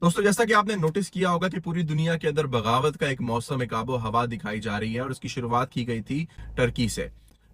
दोस्तों, जैसा कि आपने नोटिस किया होगा कि पूरी दुनिया के अंदर बगावत का एक मौसम, एक आबो हवा दिखाई जा रही है और उसकी शुरुआत की गई थी टर्की से।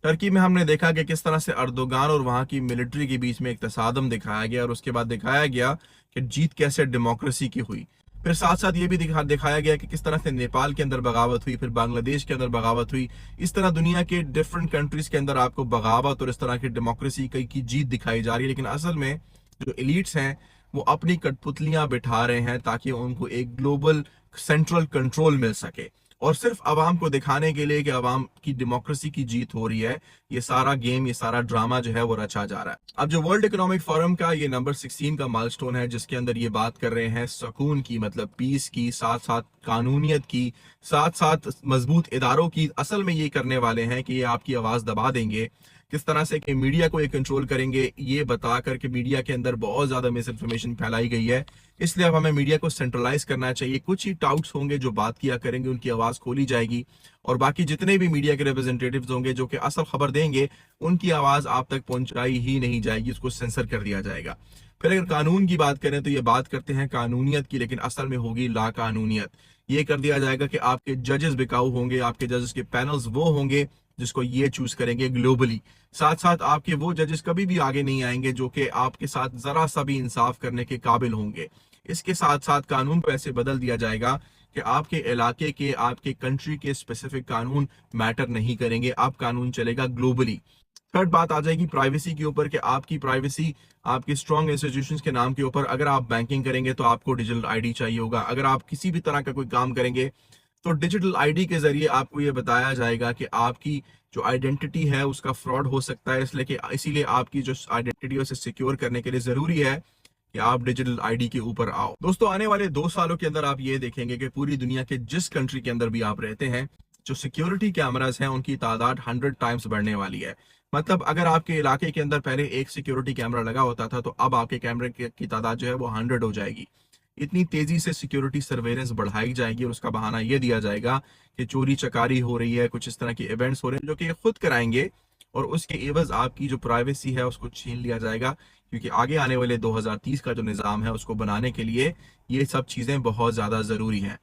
टर्की में हमने देखा कि किस तरह से अर्दोगान और वहां की मिलिट्री के बीच में एक तसादम दिखाया गया और उसके बाद दिखाया गया कि जीत कैसे डेमोक्रेसी की हुई। फिर साथ साथ ये भी दिखाया गया कि किस तरह से नेपाल के अंदर बगावत हुई, फिर बांग्लादेश के अंदर बगावत हुई। इस तरह दुनिया के डिफरेंट कंट्रीज के अंदर आपको बगावत और इस तरह की डेमोक्रेसी की जीत दिखाई जा रही है। लेकिन असल में जो एलिट्स हैं वो अपनी कठपुतलियां बिठा रहे हैं ताकि उनको एक ग्लोबल सेंट्रल कंट्रोल मिल सके, और सिर्फ अवाम को दिखाने के लिए कि अवाम की डेमोक्रेसी की जीत हो रही है। ये सारा गेम, ये सारा ड्रामा जो है वो रचा जा रहा है। अब जो वर्ल्ड इकोनॉमिक फोरम का ये नंबर 16 का माइलस्टोन है, जिसके अंदर ये बात कर रहे हैं सुकून की, मतलब पीस की, साथ साथ कानूनियत की, साथ साथ मजबूत इदारों की। असल में ये करने वाले हैं कि ये आपकी आवाज दबा देंगे। किस तरह से कि मीडिया को ये कंट्रोल करेंगे, ये बता करके मीडिया के अंदर बहुत ज्यादा मिस इन्फॉर्मेशन फैलाई गई है, इसलिए अब हमें मीडिया को सेंट्रलाइज करना चाहिए। कुछ ही टाउट्स होंगे जो बात किया करेंगे, उनकी आवाज खोली जाएगी, और बाकी जितने भी मीडिया के रिप्रेजेंटेटिव्स होंगे जो कि असल खबर देंगे, उनकी आवाज आप तक पहुंचाई ही नहीं जाएगी, उसको सेंसर कर दिया जाएगा। फिर अगर कानून की बात करें तो ये बात करते हैं कानूनियत की, लेकिन असल में होगी ला कानूनियत। ये कर दिया जाएगा कि आपके जजेस बिकाऊ होंगे, आपके जजेस के पैनल्स वो होंगे जिसको ये चूज करेंगे ग्लोबली। साथ साथ आपके वो जजेस कभी भी आगे नहीं आएंगे जो कि आपके साथ जरा सा भी इंसाफ करने के काबिल होंगे। इसके साथ साथ कानून को ऐसे बदल दिया जाएगा कि आपके इलाके के, आपके कंट्री के स्पेसिफिक कानून मैटर नहीं करेंगे, अब कानून चलेगा ग्लोबली। थर्ड बात आ जाएगी प्राइवेसी के ऊपर कि आपकी प्राइवेसी आपके स्ट्रॉन्ग इंस्टीट्यूशंस के नाम के ऊपर। अगर आप बैंकिंग करेंगे तो आपको डिजिटल आईडी चाहिए होगा। अगर आप किसी भी तरह का कोई काम करेंगे तो डिजिटल आईडी के जरिए आपको ये बताया जाएगा कि आपकी जो आइडेंटिटी है उसका फ्रॉड हो सकता है, इसलिए इसीलिए आपकी जो आइडेंटिटी है उसे सिक्योर करने के लिए जरूरी है कि आप डिजिटल आईडी के ऊपर आओ। दोस्तों, आने वाले 2 सालों के अंदर आप ये देखेंगे कि पूरी दुनिया के जिस कंट्री के अंदर भी आप रहते हैं, जो सिक्योरिटी कैमरास हैं उनकी तादाद 100 टाइम्स बढ़ने वाली है। मतलब अगर आपके इलाके के अंदर पहले एक सिक्योरिटी कैमरा लगा होता था तो अब आपके कैमरे की तादाद जो है वो 100 हो जाएगी। इतनी तेजी से सिक्योरिटी सर्वेलेंस बढ़ाई जाएगी और उसका बहाना यह दिया जाएगा कि चोरी चकारी हो रही है, कुछ इस तरह के इवेंट्स हो रहे हैं जो कि ये खुद कराएंगे, और उसके एवज आपकी जो प्राइवेसी है उसको छीन लिया जाएगा। क्योंकि आगे आने वाले 2030 का जो निज़ाम है उसको बनाने के लिए ये सब चीजें बहुत ज्यादा जरूरी हैं।